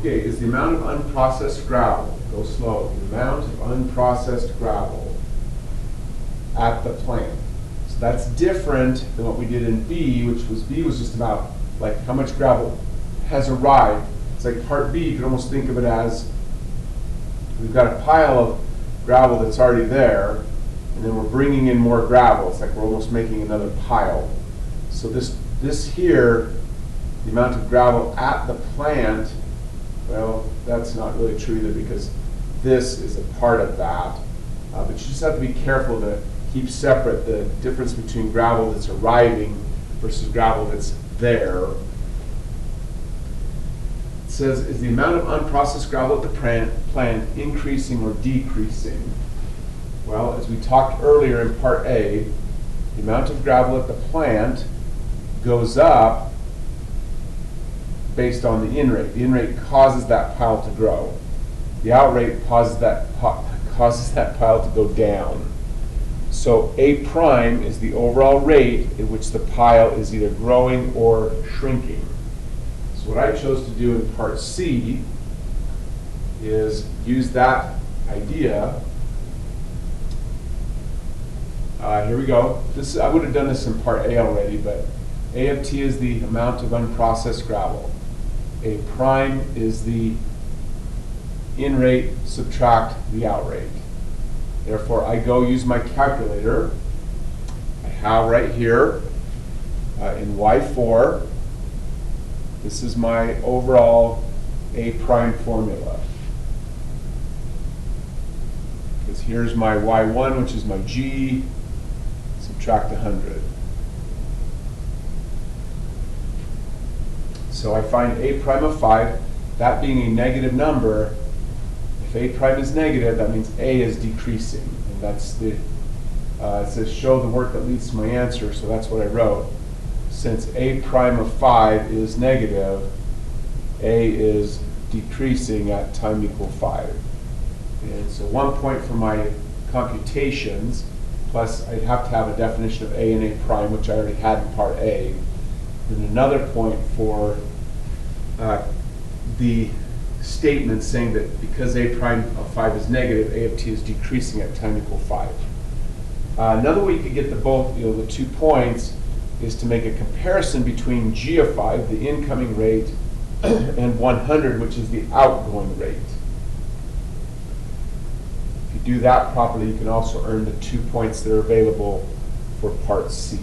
Okay, is the amount of unprocessed gravel, go slow, the amount of unprocessed gravel at the plant. So that's different than what we did in B, which was B was just about like how much gravel has arrived. It's like part B, you could almost think of it as we've got a pile of gravel that's already there, and then we're bringing in more gravel. It's like we're almost making another pile. So this here, the amount of gravel at the plant, well, that's not really true either because this is a part of that. But you just have to be careful to keep separate the difference between gravel that's arriving versus gravel that's there. It says, is the amount of unprocessed gravel at the plant increasing or decreasing? Well, as we talked earlier in part A, the amount of gravel at the plant goes up based on the in rate. The in rate causes that pile to grow. The out rate causes that pile to go down. So A prime is the overall rate at which the pile is either growing or shrinking. So what I chose to do in part C is use that idea. Here we go. I would have done this in part A already, but A of T is the amount of unprocessed gravel. A prime is the in rate subtract the out rate. Therefore, I go use my calculator. I have right here in Y4, this is my overall A prime formula. Because here's my Y1, which is my G, subtract 100. So I find A prime of 5, that being a negative number. If A prime is negative, that means A is decreasing. And that's it says show the work that leads to my answer, so that's what I wrote. Since A prime of 5 is negative, A is decreasing at time equal 5. And so 1 point for my computations, plus I'd have to have a definition of A and A prime, which I already had in part A. And another point for the statement saying that because A prime of 5 is negative, A of T is decreasing at time equal 5. Another way you could get the 2 points is to make a comparison between G of 5, the incoming rate, and 100, which is the outgoing rate. If you do that properly, you can also earn the 2 points that are available for part C.